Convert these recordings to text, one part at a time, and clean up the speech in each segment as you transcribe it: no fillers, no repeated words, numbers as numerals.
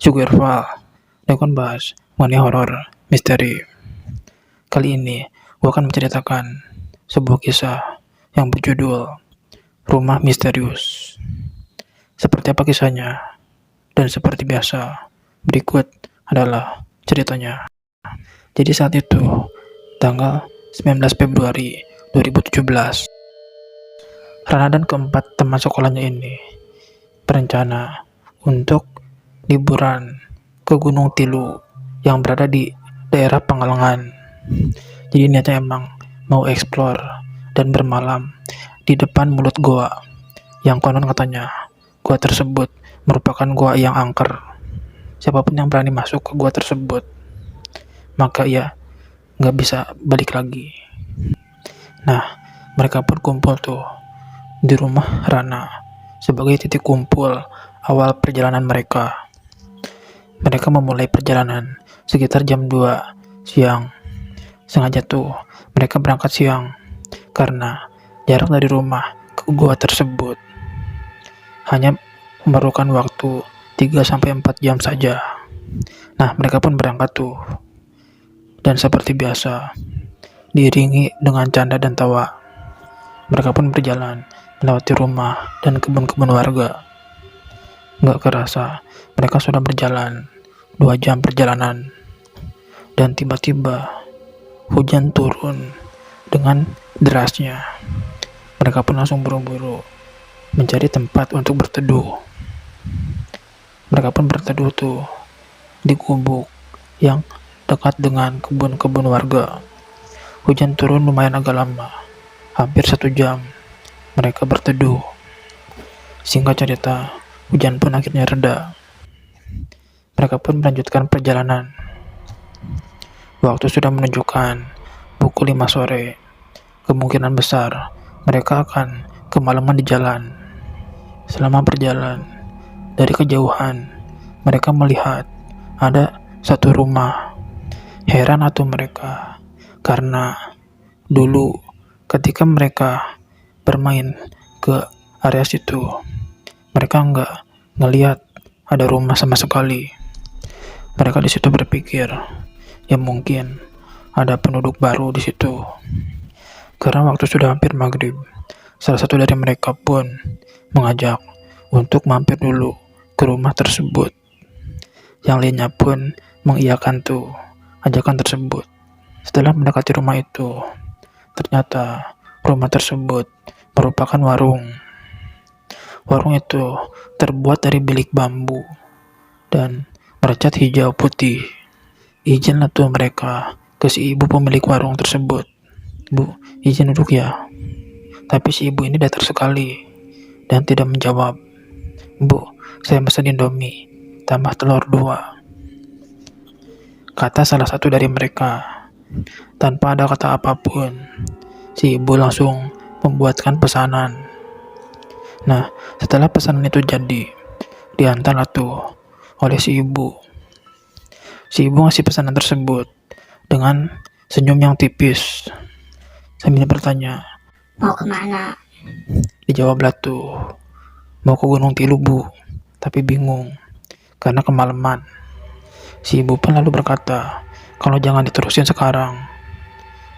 Sugarfall, Dekon bahas mengenai horor misteri. Kali ini, gue akan menceritakan sebuah kisah yang berjudul Rumah Misterius. Seperti apa kisahnya? Dan seperti biasa, berikut adalah ceritanya. Jadi saat itu, tanggal 19 Februari 2017, Rana dan keempat teman sekolahnya ini berencana untuk liburan ke Gunung Tilu yang berada di daerah Pangalengan. Jadi niatnya emang mau explore dan bermalam di depan mulut goa yang konon katanya goa tersebut merupakan goa yang angker. Siapapun yang berani masuk ke goa tersebut maka ia nggak bisa balik lagi. Nah, mereka pun kumpul tuh di rumah Rana sebagai titik kumpul awal perjalanan mereka. Mereka memulai perjalanan sekitar jam 2 siang. Sengaja tuh mereka berangkat siang karena jarak dari rumah ke gua tersebut hanya memerlukan waktu 3-4 jam saja. Nah, mereka pun berangkat tuh. Dan seperti biasa, diiringi dengan canda dan tawa. Mereka pun berjalan melewati rumah dan kebun-kebun warga. Gak kerasa, mereka sudah berjalan 2 jam perjalanan. Dan tiba-tiba, hujan turun dengan derasnya. Mereka pun langsung buru-buru mencari tempat untuk berteduh. Mereka pun berteduh tuh di gubuk yang dekat dengan kebun-kebun warga. Hujan turun lumayan agak lama, hampir 1 jam. Mereka berteduh. Singkat cerita, hujan pun akhirnya reda. Mereka pun melanjutkan perjalanan. Waktu sudah menunjukkan pukul 5 sore. Kemungkinan besar mereka akan kemalaman di jalan. Selama berjalan, dari kejauhan, mereka melihat ada satu rumah. Heran atau mereka, karena dulu ketika mereka bermain ke area situ, mereka nggak ngelihat ada rumah sama sekali. Mereka di situ berpikir, ya mungkin ada penduduk baru di situ. Karena waktu sudah hampir maghrib, salah satu dari mereka pun mengajak untuk mampir dulu ke rumah tersebut. Yang lainnya pun mengiyakan tuh ajakan tersebut. Setelah mendekati rumah itu, ternyata rumah tersebut merupakan warung. Warung itu terbuat dari bilik bambu dan bercat hijau putih. Izinlah tuh mereka ke si ibu pemilik warung tersebut. Bu, izin duduk ya. Tapi si ibu ini datar sekali dan tidak menjawab. Bu, saya pesan Indomie, tambah telur 2. Kata salah satu dari mereka. Tanpa ada kata apapun, si ibu langsung membuatkan pesanan. Nah, setelah pesanan itu jadi, diantarlah tuh oleh si ibu. Si ibu ngasih pesanan tersebut dengan senyum yang tipis sambil bertanya, Mau kemana? Dijawablah tuh, mau ke Gunung Tilu bu, tapi bingung karena kemalaman. Si ibu pun lalu berkata, kalau jangan diterusin sekarang,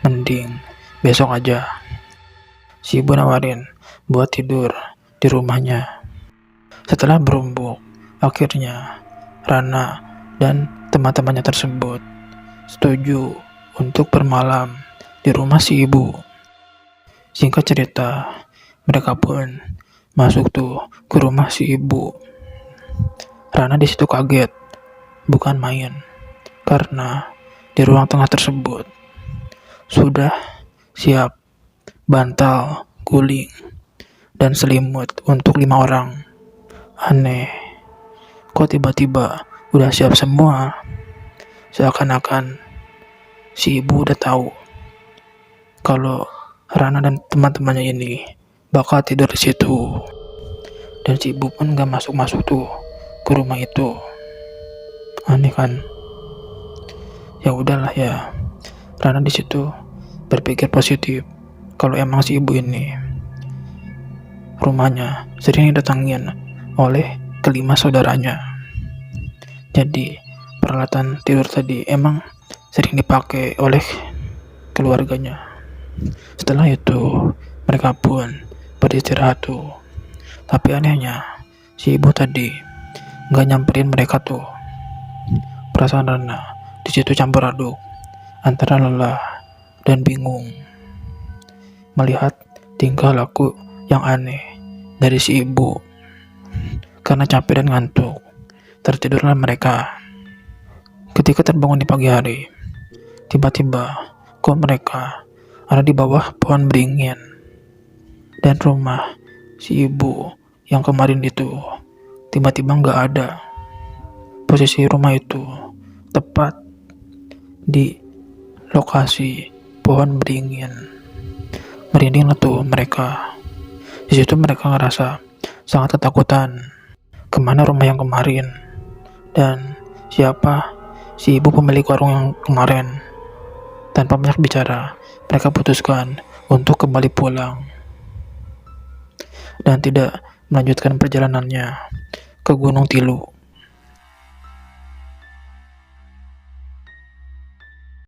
mending besok aja. Si ibu nawarin buat tidur di rumahnya. Setelah berumbuk, akhirnya Rana dan teman-temannya tersebut setuju untuk bermalam di rumah si ibu. Singkat cerita, mereka pun masuk tuh ke rumah si ibu. Rana di situ kaget, bukan main, karena di ruang tengah tersebut sudah siap bantal, guling, dan selimut untuk 5 orang. Aneh, kok tiba-tiba udah siap semua? Seakan-akan si ibu udah tahu kalau Rana dan teman-temannya ini bakal tidur di situ. Dan si ibu pun gak masuk-masuk tuh ke rumah itu. Aneh kan? Ya udahlah ya. Rana di situ berpikir positif kalau emang si ibu ini rumahnya sering didatangin oleh kelima saudaranya. Jadi peralatan tidur tadi emang sering dipakai oleh keluarganya. Setelah itu mereka pun beristirahat tuh. Tapi anehnya si ibu tadi nggak nyamperin mereka tuh. Perasaan Rana di situ campur aduk antara lelah dan bingung melihat tingkah laku yang aneh dari si ibu. Karena capek dan ngantuk, tertidurlah mereka. Ketika terbangun di pagi hari, tiba-tiba kok mereka ada di bawah pohon beringin. Dan rumah si ibu yang kemarin itu tiba-tiba nggak ada. Posisi rumah itu tepat di lokasi pohon beringin. Merindinglah tuh mereka. Di situ mereka ngerasa sangat ketakutan. Kemana rumah yang kemarin? Dan siapa si ibu pemilik warung yang kemarin? Tanpa banyak bicara, mereka putuskan untuk kembali pulang dan tidak melanjutkan perjalanannya ke Gunung Tilu.